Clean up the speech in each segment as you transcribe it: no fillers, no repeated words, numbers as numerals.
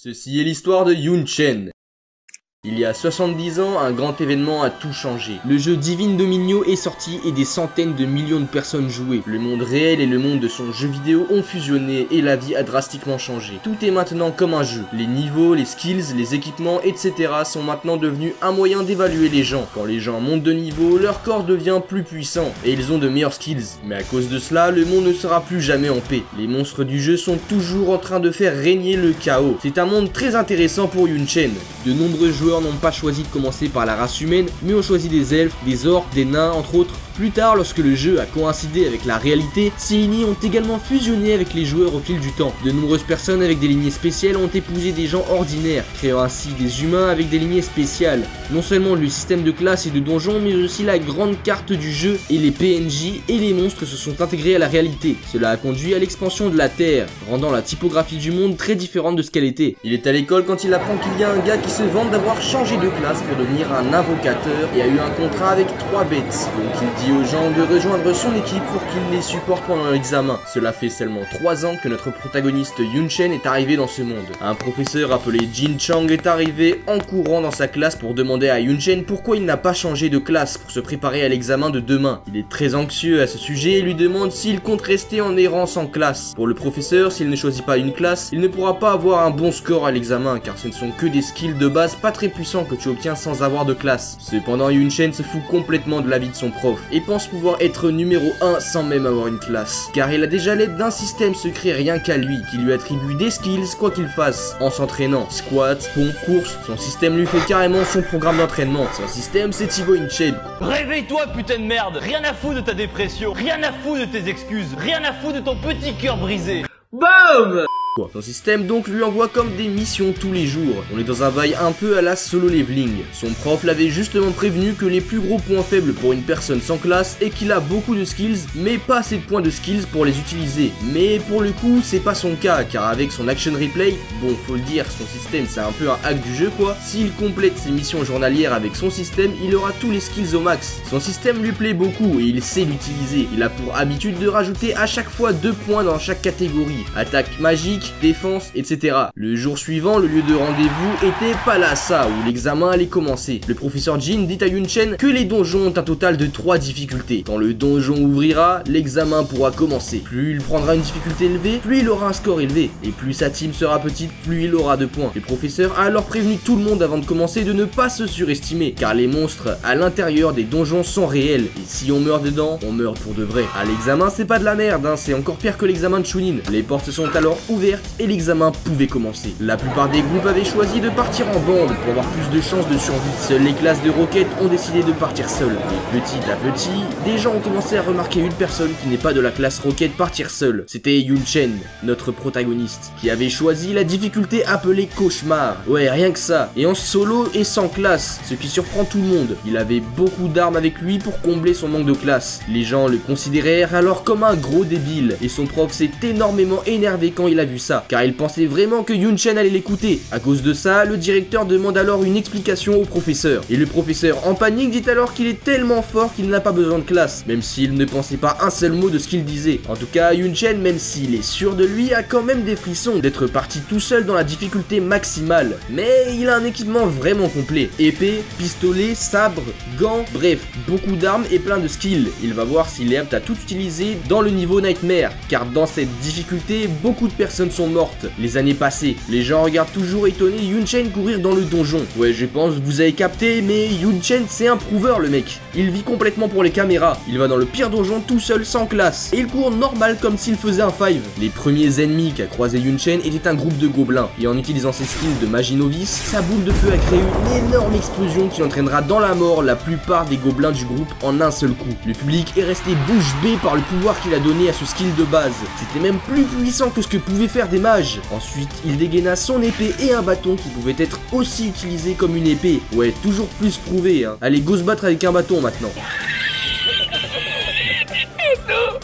Ceci est l'histoire de Yun Chen. Il y a 70 ans, un grand événement a tout changé. Le jeu Divine Dominio est sorti et des centaines de millions de personnes jouaient. Le monde réel et le monde de son jeu vidéo ont fusionné et la vie a drastiquement changé. Tout est maintenant comme un jeu. Les niveaux, les skills, les équipements, etc. sont maintenant devenus un moyen d'évaluer les gens. Quand les gens montent de niveau, leur corps devient plus puissant et ils ont de meilleurs skills. Mais à cause de cela, le monde ne sera plus jamais en paix. Les monstres du jeu sont toujours en train de faire régner le chaos. C'est un monde très intéressant pour Yun Chen. De nombreux joueurs n'ont pas choisi de commencer par la race humaine, mais ont choisi des elfes, des orques, des nains entre autres. Plus tard, lorsque le jeu a coïncidé avec la réalité, ces lignées ont également fusionné avec les joueurs au fil du temps. De nombreuses personnes avec des lignées spéciales ont épousé des gens ordinaires, créant ainsi des humains avec des lignées spéciales. Non seulement le système de classe et de donjons, mais aussi la grande carte du jeu et les PNJ et les monstres se sont intégrés à la réalité. Cela a conduit à l'expansion de la Terre, rendant la typographie du monde très différente de ce qu'elle était. Il est à l'école quand il apprend qu'il y a un gars qui se vante d'avoir changé de classe pour devenir un invocateur et a eu un contrat avec 3 bêtes. Donc il dit aux gens de rejoindre son équipe pour qu'il les supporte pendant l'examen. Cela fait seulement 3 ans que notre protagoniste Yun Chen est arrivé dans ce monde. Un professeur appelé Jin Chang est arrivé en courant dans sa classe pour demander à Yun Chen pourquoi il n'a pas changé de classe pour se préparer à l'examen de demain. Il est très anxieux à ce sujet et lui demande s'il compte rester en errant sans classe. Pour le professeur, s'il ne choisit pas une classe, il ne pourra pas avoir un bon score à l'examen car ce ne sont que des skills de base pas très puissants que tu obtiens sans avoir de classe. Cependant, Yun Chen se fout complètement de l'avis de son prof et pense pouvoir être numéro 1 sans même avoir une classe, car il a déjà l'aide d'un système secret rien qu'à lui, qui lui attribue des skills quoi qu'il fasse, en s'entraînant, squat, pompe, course, son système lui fait carrément son programme d'entraînement, son système c'est Thibaut InShape. Réveille-toi putain de merde, rien à foutre de ta dépression, rien à foutre de tes excuses, rien à foutre de ton petit cœur brisé. BOOM! Son système donc lui envoie comme des missions tous les jours. On est dans un bail un peu à la solo leveling. Son prof l'avait justement prévenu que les plus gros points faibles pour une personne sans classe est qu'il a beaucoup de skills, mais pas assez de points de skills pour les utiliser. Mais pour le coup, c'est pas son cas, car avec son action replay, bon faut le dire, son système c'est un peu un hack du jeu quoi. S'il complète ses missions journalières avec son système, il aura tous les skills au max. Son système lui plaît beaucoup et il sait l'utiliser. Il a pour habitude de rajouter à chaque fois 2 points dans chaque catégorie. Attaque magique, défense, etc. Le jour suivant, le lieu de rendez-vous était Palassa, où l'examen allait commencer. Le professeur Jin dit à Yun Chen que les donjons ont un total de 3 difficultés. Quand le donjon ouvrira, l'examen pourra commencer. Plus il prendra une difficulté élevée, plus il aura un score élevé. Et plus sa team sera petite, plus il aura de points. Le professeur a alors prévenu tout le monde avant de commencer de ne pas se surestimer, car les monstres à l'intérieur des donjons sont réels. Et si on meurt dedans, on meurt pour de vrai. À l'examen, c'est pas de la merde, hein, c'est encore pire que l'examen de Chunin. Les portes sont alors ouvertes et l'examen pouvait commencer. La plupart des groupes avaient choisi de partir en bande pour avoir plus de chances de survie. Seules les classes de Rocket ont décidé de partir seules. Et petit à petit, des gens ont commencé à remarquer une personne qui n'est pas de la classe Rocket partir seule. C'était Yun Chen, notre protagoniste, qui avait choisi la difficulté appelée Cauchemar. Ouais, rien que ça. Et en solo et sans classe, ce qui surprend tout le monde. Il avait beaucoup d'armes avec lui pour combler son manque de classe. Les gens le considérèrent alors comme un gros débile. Et son prof s'est énormément énervé quand il a vu ça, car il pensait vraiment que Yun Chen allait l'écouter. À cause de ça, le directeur demande alors une explication au professeur. Et le professeur, en panique, dit alors qu'il est tellement fort qu'il n'a pas besoin de classe, même s'il ne pensait pas un seul mot de ce qu'il disait. En tout cas, Yun Chen, même s'il est sûr de lui, a quand même des frissons d'être parti tout seul dans la difficulté maximale. Mais il a un équipement vraiment complet. Épée, pistolet, sabre, gants, bref, beaucoup d'armes et plein de skills. Il va voir s'il est apte à tout utiliser dans le niveau Nightmare, car dans cette difficulté, beaucoup de personnes sont mortes les années passées. Les gens regardent toujours étonnés Yun Chen courir dans le donjon. Ouais, je pense que vous avez capté, mais Yun Chen c'est un prouveur le mec. Il vit complètement pour les caméras. Il va dans le pire donjon tout seul sans classe. Et il court normal comme s'il faisait un 5. Les premiers ennemis qu'a croisé Yun Chen étaient un groupe de gobelins. Et en utilisant ses skills de magie novice, sa boule de feu a créé une énorme explosion qui entraînera dans la mort la plupart des gobelins du groupe en un seul coup. Le public est resté bouche bée par le pouvoir qu'il a donné à ce skill de base. C'était même plus puissant que ce que pouvaient faire des mages. Ensuite, il dégaina son épée et un bâton qui pouvait être aussi utilisé comme une épée. Ouais, toujours plus prouvé, hein. Allez, go se battre avec un bâton maintenant.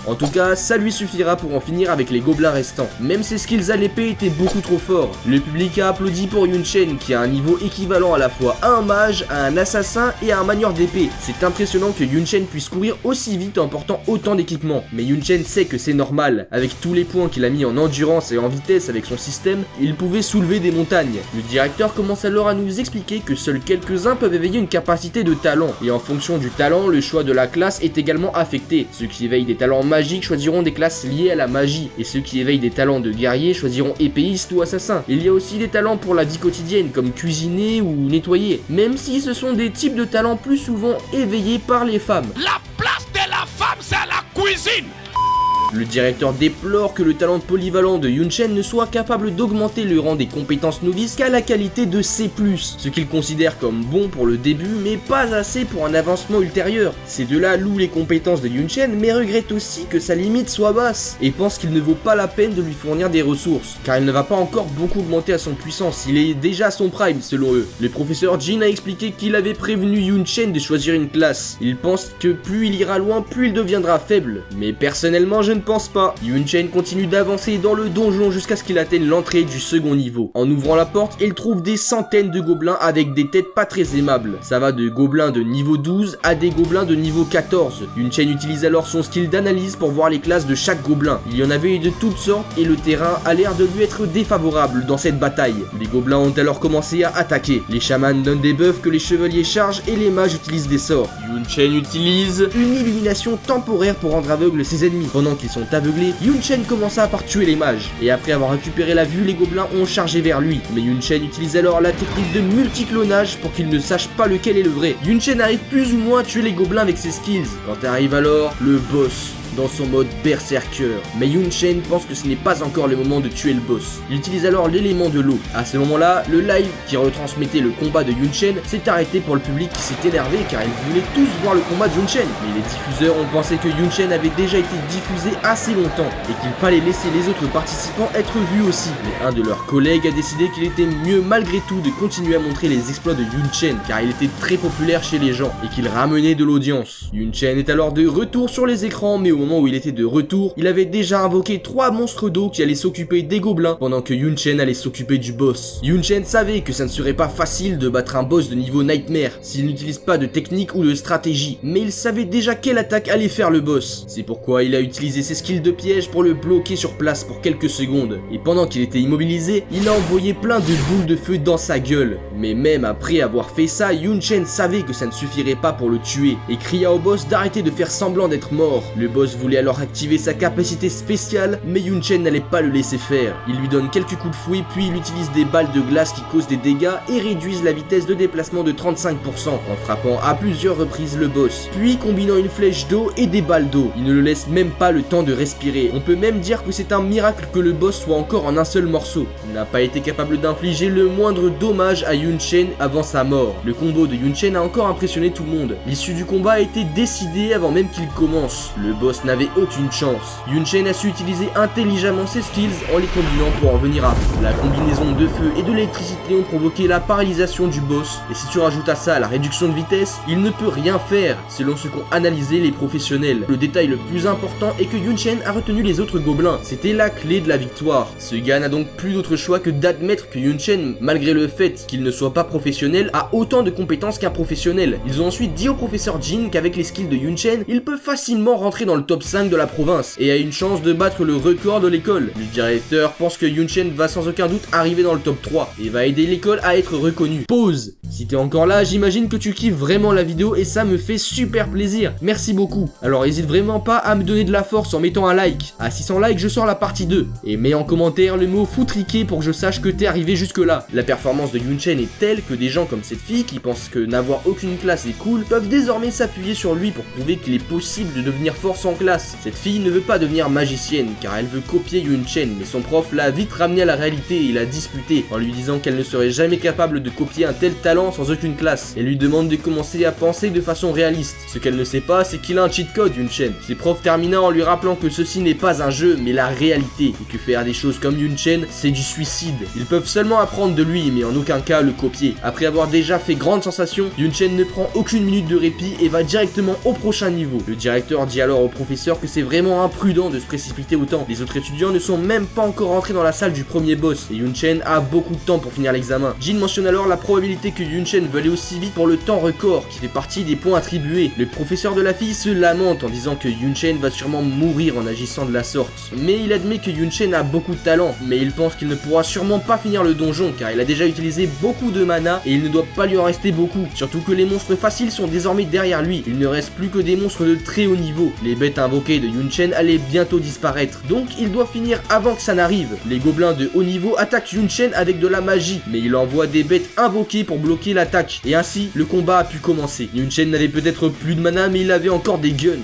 En tout cas, ça lui suffira pour en finir avec les gobelins restants. Même ses skills à l'épée étaient beaucoup trop forts. Le public a applaudi pour Yun Chen qui a un niveau équivalent à la fois à un mage, à un assassin et à un manieur d'épée. C'est impressionnant que Yun Chen puisse courir aussi vite en portant autant d'équipements. Mais Yun Chen sait que c'est normal. Avec tous les points qu'il a mis en endurance et en vitesse avec son système, il pouvait soulever des montagnes. Le directeur commence alors à nous expliquer que seuls quelques-uns peuvent éveiller une capacité de talent. Et en fonction du talent, le choix de la classe est également affecté. Ceux qui éveillent des talents magiques choisiront des classes liées à la magie. Et ceux qui éveillent des talents de guerrier choisiront épéiste ou assassin. Il y a aussi des talents pour la vie quotidienne comme cuisiner ou nettoyer. Même si ce sont des types de talents plus souvent éveillés par les femmes. La place de la femme, c'est la cuisine. Le directeur déplore que le talent polyvalent de Yun Chen ne soit capable d'augmenter le rang des compétences novices qu'à la qualité de C+, ce qu'il considère comme bon pour le début mais pas assez pour un avancement ultérieur. Ces deux-là louent les compétences de Yun Chen mais regrettent aussi que sa limite soit basse et pensent qu'il ne vaut pas la peine de lui fournir des ressources, car il ne va pas encore beaucoup augmenter à son puissance, il est déjà à son prime selon eux. Le professeur Jin a expliqué qu'il avait prévenu Yun Chen de choisir une classe. Il pense que plus il ira loin, plus il deviendra faible, mais personnellement je ne pense pas. Yun Chen continue d'avancer dans le donjon jusqu'à ce qu'il atteigne l'entrée du second niveau. En ouvrant la porte, il trouve des centaines de gobelins avec des têtes pas très aimables. Ça va de gobelins de niveau 12 à des gobelins de niveau 14. Yun Chen utilise alors son skill d'analyse pour voir les classes de chaque gobelin. Il y en avait de toutes sortes et le terrain a l'air de lui être défavorable dans cette bataille. Les gobelins ont alors commencé à attaquer. Les chamans donnent des buffs que les chevaliers chargent et les mages utilisent des sorts. Yun Chen utilise une illumination temporaire pour rendre aveugles ses ennemis. Pendant qu'ils sont aveuglés, Yun Chen commença par tuer les mages. Et après avoir récupéré la vue, les gobelins ont chargé vers lui. Mais Yun Chen utilise alors la technique de multiclonage pour qu'il ne sache pas lequel est le vrai. Yun Chen arrive plus ou moins à tuer les gobelins avec ses skills. Quand arrive alors le boss, dans son mode berserker. Mais Yun Chen pense que ce n'est pas encore le moment de tuer le boss. Il utilise alors l'élément de l'eau. À ce moment-là, le live qui retransmettait le combat de Yun Chen s'est arrêté pour le public qui s'est énervé car ils voulaient tous voir le combat de Yun Chen. Mais les diffuseurs ont pensé que Yun Chen avait déjà été diffusé assez longtemps et qu'il fallait laisser les autres participants être vus aussi. Mais un de leurs collègues a décidé qu'il était mieux malgré tout de continuer à montrer les exploits de Yun Chen car il était très populaire chez les gens et qu'il ramenait de l'audience. Yun Chen est alors de retour sur les écrans, mais au moment où il était de retour, il avait déjà invoqué 3 monstres d'eau qui allaient s'occuper des gobelins pendant que Yun Chen allait s'occuper du boss. Yun Chen savait que ça ne serait pas facile de battre un boss de niveau Nightmare s'il n'utilise pas de technique ou de stratégie, mais il savait déjà quelle attaque allait faire le boss. C'est pourquoi il a utilisé ses skills de piège pour le bloquer sur place pour quelques secondes. Et pendant qu'il était immobilisé, il a envoyé plein de boules de feu dans sa gueule. Mais même après avoir fait ça, Yun Chen savait que ça ne suffirait pas pour le tuer et cria au boss d'arrêter de faire semblant d'être mort. Le boss voulait alors activer sa capacité spéciale, mais Yun Chen n'allait pas le laisser faire. Il lui donne quelques coups de fouet, puis il utilise des balles de glace qui causent des dégâts et réduisent la vitesse de déplacement de 35% en frappant à plusieurs reprises le boss, puis combinant une flèche d'eau et des balles d'eau. Il ne le laisse même pas le temps de respirer. On peut même dire que c'est un miracle que le boss soit encore en un seul morceau. Il n'a pas été capable d'infliger le moindre dommage à Yun Chen avant sa mort. Le combo de Yun Chen a encore impressionné tout le monde. L'issue du combat a été décidée avant même qu'il commence. Le boss n'avait aucune chance. Yun Chen a su utiliser intelligemment ses skills en les combinant pour en venir à bout. La combinaison de feu et de l'électricité ont provoqué la paralysation du boss, et si tu rajoutes à ça la réduction de vitesse, il ne peut rien faire, selon ce qu'ont analysé les professionnels. Le détail le plus important est que Yun Chen a retenu les autres gobelins, c'était la clé de la victoire. Ce gars n'a donc plus d'autre choix que d'admettre que Yun Chen, malgré le fait qu'il ne soit pas professionnel, a autant de compétences qu'un professionnel. Ils ont ensuite dit au professeur Jin qu'avec les skills de Yun Chen, il peut facilement rentrer dans le top 5 de la province et a une chance de battre le record de l'école. Le directeur pense que Yun Chen va sans aucun doute arriver dans le top 3 et va aider l'école à être reconnue. Pause. Si t'es encore là, j'imagine que tu kiffes vraiment la vidéo et ça me fait super plaisir. Merci beaucoup. Alors hésite vraiment pas à me donner de la force en mettant un like. À 600 likes, je sors la partie 2. Et mets en commentaire le mot foutriqué pour que je sache que t'es arrivé jusque là. La performance de Yun Chen est telle que des gens comme cette fille qui pensent que n'avoir aucune classe est cool peuvent désormais s'appuyer sur lui pour prouver qu'il est possible de devenir fort sans classe. Cette fille ne veut pas devenir magicienne car elle veut copier Yun Chen, mais son prof l'a vite ramené à la réalité et l'a disputé en lui disant qu'elle ne serait jamais capable de copier un tel talent sans aucune classe et lui demande de commencer à penser de façon réaliste. Ce qu'elle ne sait pas, c'est qu'il a un cheat code, Yun Chen. Ses profs terminant en lui rappelant que ceci n'est pas un jeu mais la réalité et que faire des choses comme Yun Chen c'est du suicide. Ils peuvent seulement apprendre de lui mais en aucun cas le copier. Après avoir déjà fait grande sensation, Yun Chen ne prend aucune minute de répit et va directement au prochain niveau. Le directeur dit alors au professeur professeur que c'est vraiment imprudent de se précipiter autant. Les autres étudiants ne sont même pas encore rentrés dans la salle du premier boss et Yun Chen a beaucoup de temps pour finir l'examen. Jin mentionne alors la probabilité que Yun Chen veut aller aussi vite pour le temps record qui fait partie des points attribués. Le professeur de la fille se lamente en disant que Yun Chen va sûrement mourir en agissant de la sorte. Mais il admet que Yun Chen a beaucoup de talent, mais il pense qu'il ne pourra sûrement pas finir le donjon car il a déjà utilisé beaucoup de mana et il ne doit pas lui en rester beaucoup. Surtout que les monstres faciles sont désormais derrière lui. Il ne reste plus que des monstres de très haut niveau. Les bêtes invoquées de Yun Chen allaient bientôt disparaître, donc il doit finir avant que ça n'arrive. Les gobelins de haut niveau attaquent Yun Chen avec de la magie, mais il envoie des bêtes invoquées pour bloquer l'attaque, et ainsi le combat a pu commencer. Yun Chen n'avait peut-être plus de mana, mais il avait encore des guns.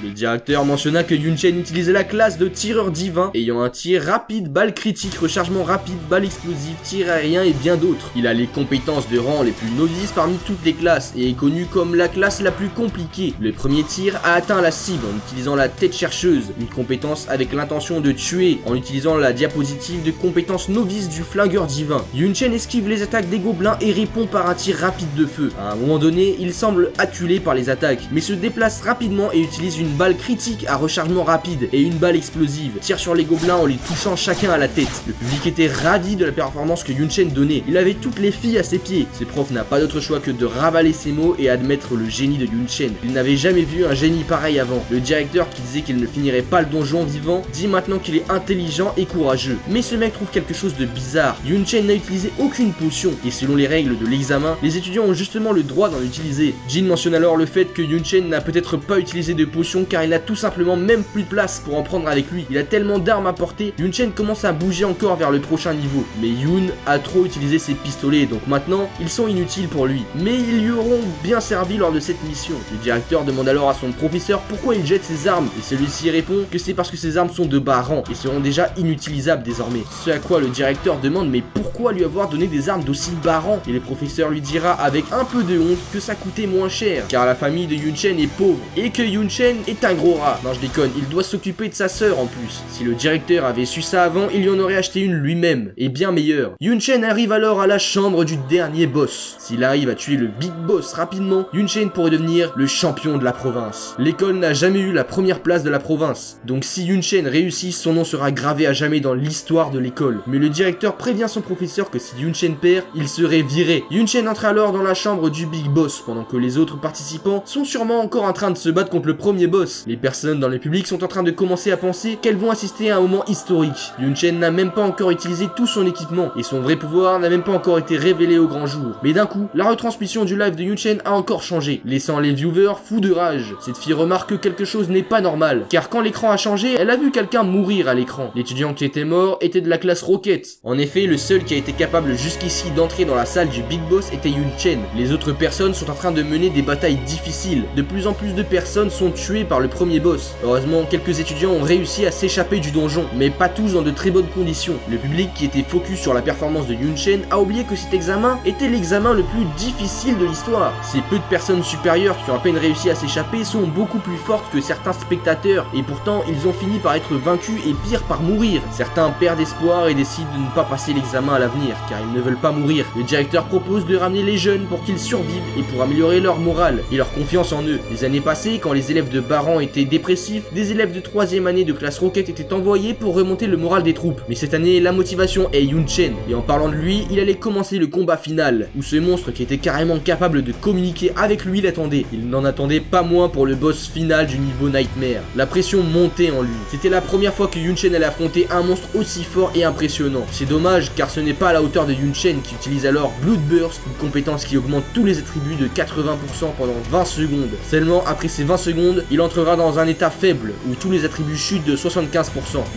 Le directeur mentionna que Yun Chen utilisait la classe de tireur divin, ayant un tir rapide, balle critique, rechargement rapide, balle explosive, tir aérien et bien d'autres. Il a les compétences de rang les plus novices parmi toutes les classes et est connu comme la classe la plus compliquée. Le premier tir a atteint la cible en utilisant la tête chercheuse, une compétence avec l'intention de tuer en utilisant la diapositive de compétence novice du flingueur divin. Yun Chen esquive les attaques des gobelins et répond par un tir rapide de feu. À un moment donné, il semble acculé par les attaques, mais se déplace rapidement et utilise une balle critique à rechargement rapide et une balle explosive, tire sur les gobelins en les touchant chacun à la tête. Le public était ravi de la performance que Yun Chen donnait, il avait toutes les filles à ses pieds. Ses profs n'a pas d'autre choix que de ravaler ses mots et admettre le génie de Yun Chen. Il n'avait jamais vu un génie pareil avant. Le directeur qui disait qu'il ne finirait pas le donjon vivant, dit maintenant qu'il est intelligent et courageux. Mais ce mec trouve quelque chose de bizarre. Yun Chen n'a utilisé aucune potion, et selon les règles de l'examen, les étudiants ont justement le droit d'en utiliser. Jin mentionne alors le fait que Yun Chen n'a peut-être pas utilisé de potion car il a tout simplement même plus de place pour en prendre avec lui. Il a tellement d'armes à porter, Yun Chen commence à bouger encore vers le prochain niveau. Mais Yun a trop utilisé ses pistolets, donc maintenant, ils sont inutiles pour lui. Mais ils lui auront bien servi lors de cette mission. Le directeur demande alors à son professeur pourquoi il jette ses armes, et celui-ci répond que c'est parce que ses armes sont de bas rang et seront déjà inutilisables désormais. Ce à quoi le directeur demande mais pourquoi lui avoir donné des armes d'aussi bas rang, et le professeur lui dira avec un peu de honte que ça coûtait moins cher, car la famille de Yun Chen est pauvre, et que Yun Chen est un gros rat. Non je déconne, il doit s'occuper de sa sœur en plus. Si le directeur avait su ça avant, il y en aurait acheté une lui-même, et bien meilleure. Yun Chen arrive alors à la chambre du dernier boss. S'il arrive à tuer le big boss rapidement, Yun Chen pourrait devenir le champion de la province. L'école n'a jamais eu la première place de la province, donc si Yun Chen réussit, son nom sera gravé à jamais dans l'histoire de l'école. Mais le directeur prévient son professeur que si Yun Chen perd, il serait viré. Yun Chen entre alors dans la chambre du big boss, pendant que les autres participants sont sûrement encore en train de se battre contre le premier boss. Les personnes dans le public sont en train de commencer à penser qu'elles vont assister à un moment historique. Yun Chen n'a même pas encore utilisé tout son équipement, et son vrai pouvoir n'a même pas encore été révélé au grand jour. Mais d'un coup, la retransmission du live de Yun Chen a encore changé, laissant les viewers fous de rage. Cette fille remarque que quelque chose n'est pas normal, car quand l'écran a changé, elle a vu quelqu'un mourir à l'écran. L'étudiant qui était mort était de la classe Rocket. En effet, le seul qui a été capable jusqu'ici d'entrer dans la salle du Big Boss était Yun Chen. Les autres personnes sont en train de mener des batailles difficiles. De plus en plus de personnes sont tuées par le premier boss. Heureusement, quelques étudiants ont réussi à s'échapper du donjon, mais pas tous dans de très bonnes conditions. Le public qui était focus sur la performance de Yun Chen a oublié que cet examen était l'examen le plus difficile de l'histoire. Ces peu de personnes supérieures qui ont à peine réussi à s'échapper sont beaucoup plus fortes que certains spectateurs, et pourtant ils ont fini par être vaincus et pire par mourir. Certains perdent espoir et décident de ne pas passer l'examen à l'avenir, car ils ne veulent pas mourir. Le directeur propose de ramener les jeunes pour qu'ils survivent et pour améliorer leur morale et leur confiance en eux. Les années passées, quand les élèves de bas rang étaient dépressifs, des élèves de 3e année de classe Rocket étaient envoyés pour remonter le moral des troupes. Mais cette année, la motivation est Yun Chen, et en parlant de lui, il allait commencer le combat final, où ce monstre qui était carrément capable de communiquer avec lui l'attendait. Il n'en attendait pas moins pour le boss final du niveau Nightmare. La pression montait en lui. C'était la première fois que Yun Chen allait affronter un monstre aussi fort et impressionnant. C'est dommage, car ce n'est pas à la hauteur de Yun Chen qui utilise alors Blood Burst, une compétence qui augmente tous les attributs de 80% pendant 20 secondes. Seulement, après ces 20 secondes, il entrera dans un état faible, où tous les attributs chutent de 75%.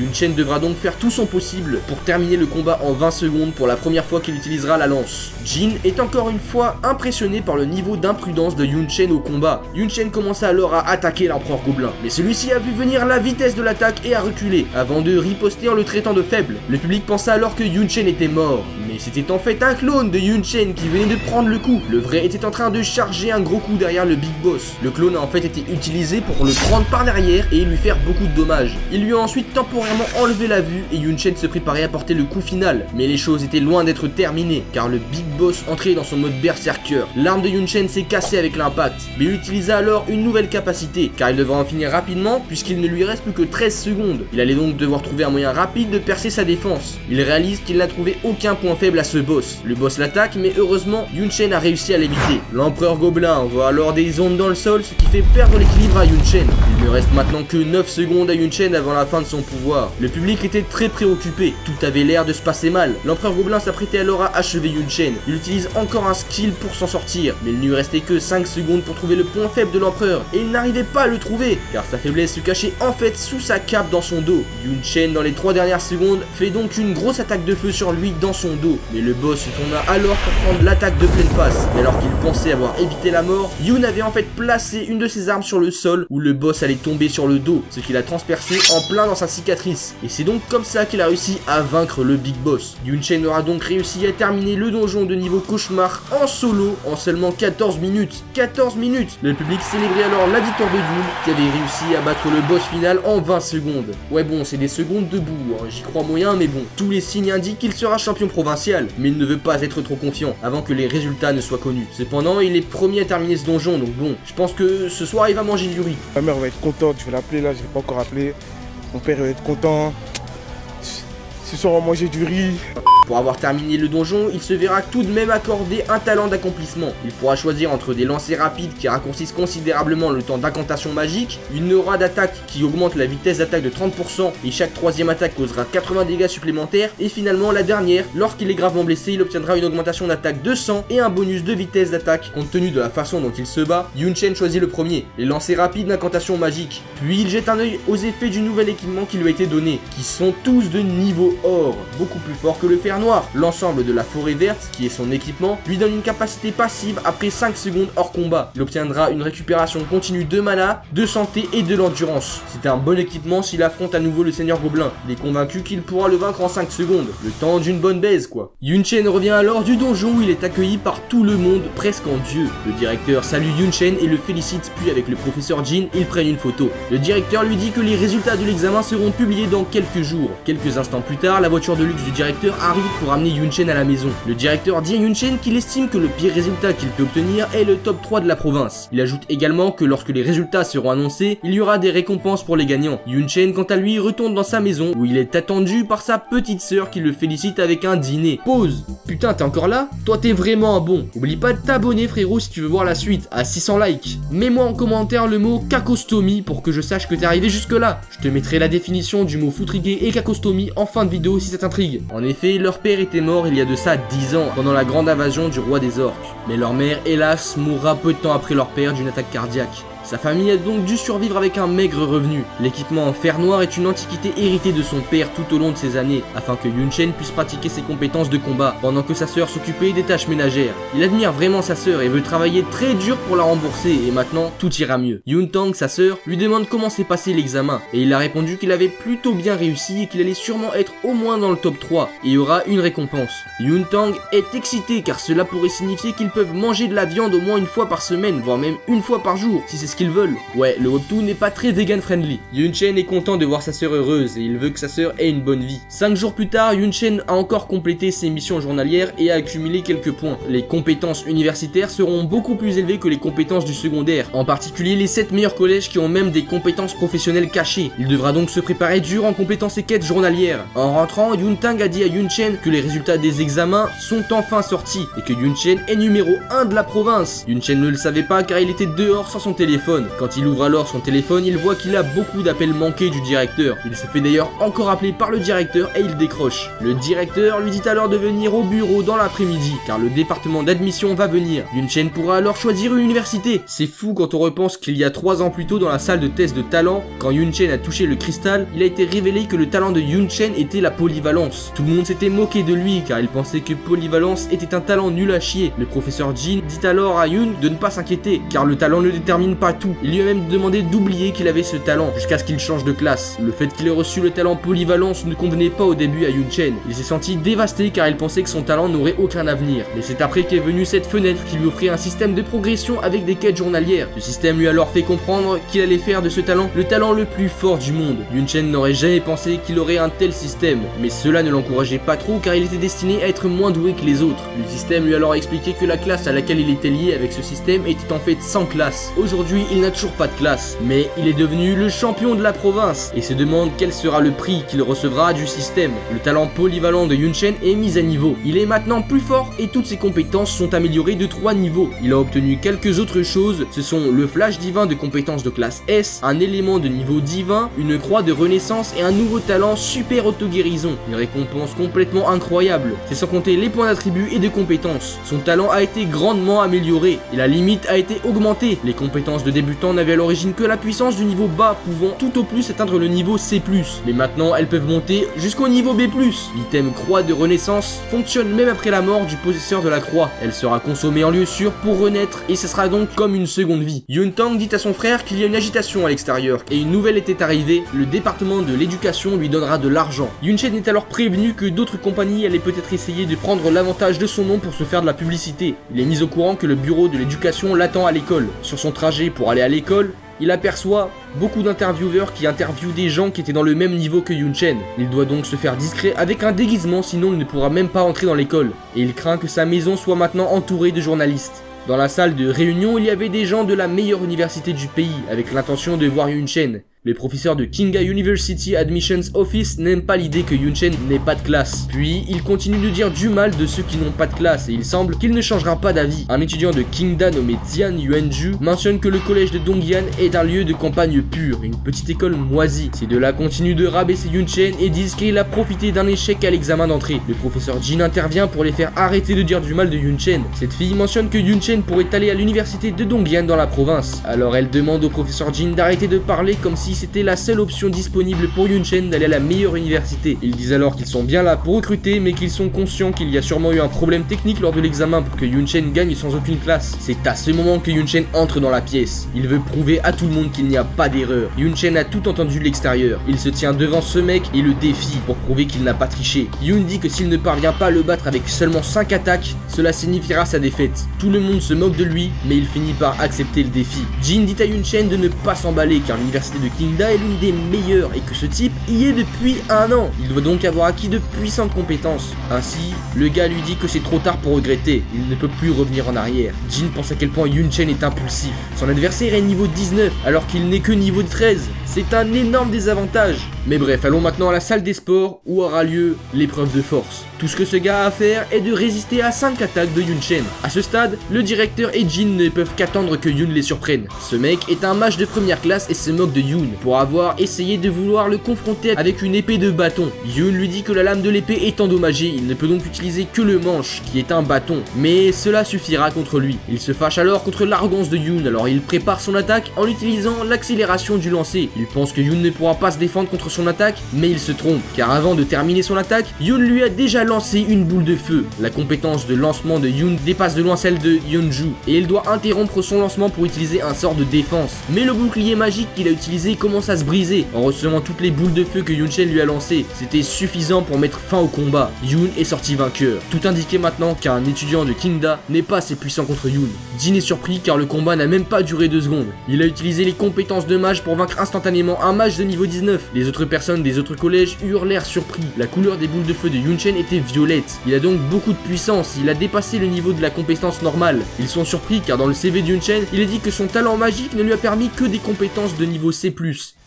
Yun Chen devra donc faire tout son possible pour terminer le combat en 20 secondes pour la première fois qu'il utilisera la lance. Jin est encore une fois impressionné par le niveau d'imprudence de Yun Chen au combat. Yun Chen commença alors à attaquer l'empereur gobelin, mais celui-ci a vu venir la vitesse de l'attaque et a reculé, avant de riposter en le traitant de faible. Le public pensa alors que Yun Chen était mort, mais Mais c'était en fait un clone de Yun Chen qui venait de prendre le coup. Le vrai était en train de charger un gros coup derrière le Big Boss. Le clone a en fait été utilisé pour le prendre par derrière et lui faire beaucoup de dommages. Il lui a ensuite temporairement enlevé la vue et Yun Chen se préparait à porter le coup final. Mais les choses étaient loin d'être terminées car le Big Boss entrait dans son mode berserker. L'arme de Yun Chen s'est cassée avec l'impact, mais il utilisa alors une nouvelle capacité car il devra en finir rapidement puisqu'il ne lui reste plus que 13 secondes. Il allait donc devoir trouver un moyen rapide de percer sa défense. Il réalise qu'il n'a trouvé aucun point faible à ce boss. Le boss l'attaque mais heureusement Yun Chen a réussi à l'éviter. L'empereur gobelin envoie alors des ondes dans le sol, ce qui fait perdre l'équilibre à Yun Chen. Il ne reste maintenant que 9 secondes à Yun Chen avant la fin de son pouvoir. Le public était très préoccupé, tout avait l'air de se passer mal. L'empereur gobelin s'apprêtait alors à achever Yun Chen. Il utilise encore un skill pour s'en sortir, mais il ne lui restait que 5 secondes pour trouver le point faible de l'empereur, et il n'arrivait pas à le trouver, car sa faiblesse se cachait en fait sous sa cape dans son dos. Yun Chen dans les 3 dernières secondes fait donc une grosse attaque de feu sur lui dans son dos, mais le boss se tourna alors pour prendre l'attaque de pleine face, et alors qu'il pensait avoir évité la mort, Yun avait en fait placé une de ses armes sur le sol où le boss allait tomber sur le dos, ce qui l'a transpercé en plein dans sa cicatrice, et c'est donc comme ça qu'il a réussi à vaincre le Big Boss. Yun Chen aura donc réussi à terminer le donjon de niveau cauchemar en solo en seulement 14 minutes. 14 minutes. Le public célébrait alors la victoire de Yun qui avait réussi à battre le boss final en 20 secondes. Ouais bon, c'est des secondes debout, hein. J'y crois moyen mais bon. Tous les signes indiquent qu'il sera champion provincial, mais il ne veut pas être trop confiant avant que les résultats ne soient connus. Cependant, il est premier à terminer ce donjon, donc bon, je pense que ce soir il va manger du riz. Ma mère va être contente, je vais l'appeler là, je ne l'ai pas encore appelé. Mon père va être content. Ce soir on va manger du riz. Pour avoir terminé le donjon, il se verra tout de même accorder un talent d'accomplissement. Il pourra choisir entre des lancers rapides qui raccourcissent considérablement le temps d'incantation magique, une aura d'attaque qui augmente la vitesse d'attaque de 30% et chaque troisième attaque causera 80 dégâts supplémentaires, et finalement la dernière, lorsqu'il est gravement blessé, il obtiendra une augmentation d'attaque de 100 et un bonus de vitesse d'attaque. Compte tenu de la façon dont il se bat, Yun Chen choisit le premier, les lancers rapides d'incantation magique. Puis il jette un œil aux effets du nouvel équipement qui lui a été donné, qui sont tous de niveau or, beaucoup plus fort que le fer noir. L'ensemble de la forêt verte, qui est son équipement, lui donne une capacité passive après 5 secondes hors combat. Il obtiendra une récupération continue de mana, de santé et de l'endurance. C'est un bon équipement s'il affronte à nouveau le seigneur gobelin. Il est convaincu qu'il pourra le vaincre en 5 secondes, le temps d'une bonne baise quoi. Yun Chen revient alors du donjon où il est accueilli par tout le monde, presque en dieu. Le directeur salue Yun Chen et le félicite, puis avec le professeur Jin, ils prennent une photo. Le directeur lui dit que les résultats de l'examen seront publiés dans quelques jours. Quelques instants plus tard, la voiture de luxe du directeur arrive pour amener Yun Chen à la maison. Le directeur dit à Yun Chen qu'il estime que le pire résultat qu'il peut obtenir est le top 3 de la province. Il ajoute également que lorsque les résultats seront annoncés, il y aura des récompenses pour les gagnants. Yun Chen quant à lui retourne dans sa maison où il est attendu par sa petite sœur qui le félicite avec un dîner. Pause. Putain, t'es encore là? Toi t'es vraiment un bon. Oublie pas de t'abonner frérot si tu veux voir la suite à 600 likes. Mets-moi en commentaire le mot cacostomy pour que je sache que t'es arrivé jusque là. Je te mettrai la définition du mot foutrigué et cacostomy en fin de vidéo si ça t'intrigue. En effet, leur père était mort il y a de ça 10 ans, pendant la grande invasion du roi des orques. Mais leur mère, hélas, mourra peu de temps après leur père d'une attaque cardiaque. Sa famille a donc dû survivre avec un maigre revenu. L'équipement en fer noir est une antiquité héritée de son père tout au long de ses années, afin que Yun Chen puisse pratiquer ses compétences de combat, pendant que sa sœur s'occupait des tâches ménagères. Il admire vraiment sa sœur et veut travailler très dur pour la rembourser, et maintenant, tout ira mieux. Yun Tang, sa sœur, lui demande comment s'est passé l'examen, et il a répondu qu'il avait plutôt bien réussi et qu'il allait sûrement être au moins dans le top 3, et il y aura une récompense. Yun Tang est excité car cela pourrait signifier qu'ils peuvent manger de la viande au moins une fois par semaine, voire même une fois par jour, si c'est ce qu'ils veulent. Ouais, le webtoon n'est pas très vegan friendly. Yun Chen est content de voir sa sœur heureuse et il veut que sa sœur ait une bonne vie. 5 jours plus tard, Yun Chen a encore complété ses missions journalières et a accumulé quelques points. Les compétences universitaires seront beaucoup plus élevées que les compétences du secondaire, en particulier les 7 meilleurs collèges qui ont même des compétences professionnelles cachées. Il devra donc se préparer dur en complétant ses quêtes journalières. En rentrant, Yun Tang a dit à Yun Chen que les résultats des examens sont enfin sortis et que Yun Chen est numéro 1 de la province. Yun Chen ne le savait pas car il était dehors sans son téléphone. Quand il ouvre alors son téléphone, il voit qu'il a beaucoup d'appels manqués du directeur. Il se fait d'ailleurs encore appeler par le directeur et il décroche. Le directeur lui dit alors de venir au bureau dans l'après-midi, car le département d'admission va venir. Yun Chen pourra alors choisir une université. C'est fou quand on repense qu'il y a 3 ans plus tôt dans la salle de test de talent, quand Yun Chen a touché le cristal, il a été révélé que le talent de Yun Chen était la polyvalence. Tout le monde s'était moqué de lui car il pensait que polyvalence était un talent nul à chier. Le professeur Jin dit alors à Yun de ne pas s'inquiéter, car le talent ne détermine pas pas tout. Il lui a même demandé d'oublier qu'il avait ce talent jusqu'à ce qu'il change de classe. Le fait qu'il ait reçu le talent polyvalence ne convenait pas au début à Yun Chen. Il s'est senti dévasté car il pensait que son talent n'aurait aucun avenir. Mais c'est après qu'est venue cette fenêtre qui lui offrait un système de progression avec des quêtes journalières. Ce système lui a alors fait comprendre qu'il allait faire de ce talent le talent le plus fort du monde. Yun Chen n'aurait jamais pensé qu'il aurait un tel système, mais cela ne l'encourageait pas trop car il était destiné à être moins doué que les autres. Le système lui a alors expliqué que la classe à laquelle il était lié avec ce système était en fait sans classe. Aujourd'hui, il n'a toujours pas de classe, mais il est devenu le champion de la province et se demande quel sera le prix qu'il recevra du système. Le talent polyvalent de Yun Chen est mis à niveau. Il est maintenant plus fort et toutes ses compétences sont améliorées de 3 niveaux. Il a obtenu quelques autres choses, ce sont le flash divin de compétences de classe S, un élément de niveau divin, une croix de renaissance et un nouveau talent super auto-guérison. Une récompense complètement incroyable. C'est sans compter les points d'attribut et de compétences. Son talent a été grandement amélioré et la limite a été augmentée. Les compétences de débutant n'avaient à l'origine que la puissance du niveau bas, pouvant tout au plus atteindre le niveau C+. Mais maintenant elles peuvent monter jusqu'au niveau B+. L'item croix de renaissance fonctionne même après la mort du possesseur de la croix. Elle sera consommée en lieu sûr pour renaître et ce sera donc comme une seconde vie. Yun Tang dit à son frère qu'il y a une agitation à l'extérieur et une nouvelle était arrivée, le département de l'éducation lui donnera de l'argent. Yun Chen est alors prévenu que d'autres compagnies allaient peut-être essayer de prendre l'avantage de son nom pour se faire de la publicité. Il est mis au courant que le bureau de l'éducation l'attend à l'école. Sur son trajet pour aller à l'école, il aperçoit beaucoup d'intervieweurs qui interviewent des gens qui étaient dans le même niveau que Yun Chen. Il doit donc se faire discret avec un déguisement, sinon il ne pourra même pas entrer dans l'école. Et il craint que sa maison soit maintenant entourée de journalistes. Dans la salle de réunion, il y avait des gens de la meilleure université du pays, avec l'intention de voir Yun Chen. Le professeur de Kinga University Admissions Office n'aime pas l'idée que Yun Chen n'ait pas de classe. Puis, il continue de dire du mal de ceux qui n'ont pas de classe et il semble qu'il ne changera pas d'avis. Un étudiant de Kingda nommé Tian Yuanju mentionne que le collège de Dongyan est un lieu de campagne pure, une petite école moisie. Ces deux-là continuent de rabaisser Yun Chen et disent qu'il a profité d'un échec à l'examen d'entrée. Le professeur Jin intervient pour les faire arrêter de dire du mal de Yun Chen. Cette fille mentionne que Yun Chen pourrait aller à l'université de Dongyan dans la province. Alors elle demande au professeur Jin d'arrêter de parler comme si c'était la seule option disponible pour Yun Chen d'aller à la meilleure université. Ils disent alors qu'ils sont bien là pour recruter mais qu'ils sont conscients qu'il y a sûrement eu un problème technique lors de l'examen pour que Yun Chen gagne sans aucune classe. C'est à ce moment que Yun Chen entre dans la pièce. Il veut prouver à tout le monde qu'il n'y a pas d'erreur. Yun Chen a tout entendu de l'extérieur. Il se tient devant ce mec et le défie pour prouver qu'il n'a pas triché. Yun dit que s'il ne parvient pas à le battre avec seulement 5 attaques, cela signifiera sa défaite. Tout le monde se moque de lui mais il finit par accepter le défi. Jin dit à Yun Chen de ne pas s'emballer car l'université de Kingda est l'une des meilleures et que ce type y est depuis 1 an. Il doit donc avoir acquis de puissantes compétences. Ainsi, le gars lui dit que c'est trop tard pour regretter. Il ne peut plus revenir en arrière. Jin pense à quel point Yun Chen est impulsif. Son adversaire est niveau 19 alors qu'il n'est que niveau 13. C'est un énorme désavantage. Mais bref, allons maintenant à la salle des sports où aura lieu l'épreuve de force. Tout ce que ce gars a à faire est de résister à 5 attaques de Yun Chen. À ce stade, le directeur et Jin ne peuvent qu'attendre que Yun les surprenne. Ce mec est un mage de première classe et se moque de Yun pour avoir essayé de vouloir le confronter avec une épée de bâton. Yun lui dit que la lame de l'épée est endommagée, il ne peut donc utiliser que le manche qui est un bâton. Mais cela suffira contre lui. Il se fâche alors contre l'arrogance de Yun, alors il prépare son attaque en utilisant l'accélération du lancer. Il pense que Yun ne pourra pas se défendre contre son attaque, mais il se trompe, car avant de terminer son attaque, Yun lui a déjà lancé une boule de feu. La compétence de lancement de Yun dépasse de loin celle de Yeonju, et il doit interrompre son lancement pour utiliser un sort de défense. Mais le bouclier magique qu'il a utilisé commence à se briser en recevant toutes les boules de feu que Yun Chen lui a lancées. C'était suffisant pour mettre fin au combat. Yun est sorti vainqueur. Tout indiquait maintenant qu'un étudiant de Kingda n'est pas assez puissant contre Yun. Jin est surpris car le combat n'a même pas duré 2 secondes. Il a utilisé les compétences de mage pour vaincre instantanément un mage de niveau 19. Les autres personnes des autres collèges eurent l'air surpris. La couleur des boules de feu de Yun Chen était violette. Il a donc beaucoup de puissance, il a dépassé le niveau de la compétence normale. Ils sont surpris car dans le CV de Yun Chen, il est dit que son talent magique ne lui a permis que des compétences de niveau C+.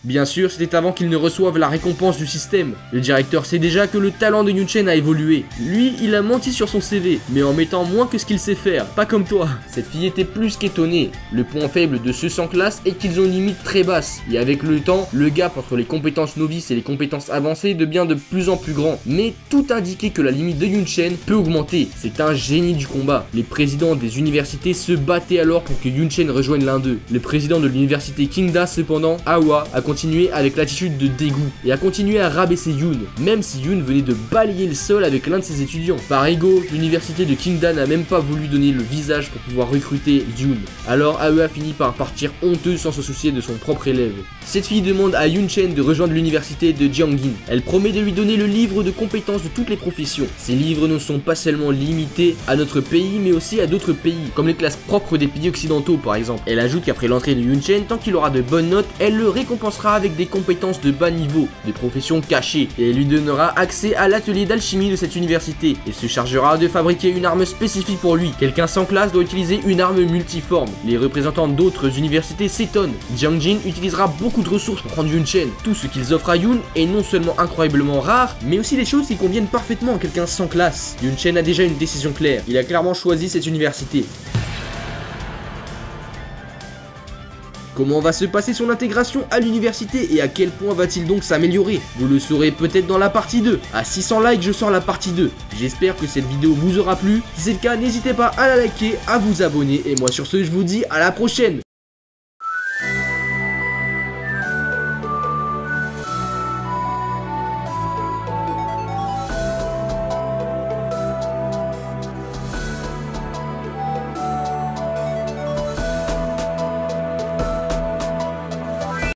Bien sûr, c'était avant qu'il ne reçoive la récompense du système. Le directeur sait déjà que le talent de Yun Chen a évolué. Lui, il a menti sur son CV, mais en mettant moins que ce qu'il sait faire, pas comme toi. Cette fille était plus qu'étonnée. Le point faible de ceux sans classe est qu'ils ont une limite très basse, et avec le temps, le gap entre les compétences novices et les compétences avancées devient de plus en plus grand. Mais tout indiquait que la limite de Yun Chen peut augmenter. C'est un génie du combat. Les présidents des universités se battaient alors pour que Yun Chen rejoigne l'un d'eux. Le président de l'université Kingda, cependant, Awa, a continuer avec l'attitude de dégoût et a continué à rabaisser Yoon, même si Yoon venait de balayer le sol avec l'un de ses étudiants. Par ego, l'université de Kingda n'a même pas voulu donner le visage pour pouvoir recruter Yoon. Alors AEA finit par partir honteuse sans se soucier de son propre élève. Cette fille demande à Yoon Chen de rejoindre l'université de Jiangin. Elle promet de lui donner le livre de compétences de toutes les professions. Ces livres ne sont pas seulement limités à notre pays mais aussi à d'autres pays, comme les classes propres des pays occidentaux par exemple. Elle ajoute qu'après l'entrée de Yoon Chen, tant qu'il aura de bonnes notes, elle le récompensera avec des compétences de bas niveau, des professions cachées, et elle lui donnera accès à l'atelier d'alchimie de cette université, et se chargera de fabriquer une arme spécifique pour lui. Quelqu'un sans classe doit utiliser une arme multiforme. Les représentants d'autres universités s'étonnent. Jiangin utilisera beaucoup de ressources pour prendre Yoon Chen. Tout ce qu'ils offrent à Yoon est non seulement incroyablement rare, mais aussi des choses qui conviennent parfaitement à quelqu'un sans classe. Yoon Chen a déjà une décision claire. Il a clairement choisi cette université. Comment va se passer son intégration à l'université et à quel point va-t-il donc s'améliorer? Vous le saurez peut-être dans la partie 2. À 600 likes, je sors la partie 2. J'espère que cette vidéo vous aura plu. Si c'est le cas, n'hésitez pas à la liker, à vous abonner. Et moi sur ce, je vous dis à la prochaine.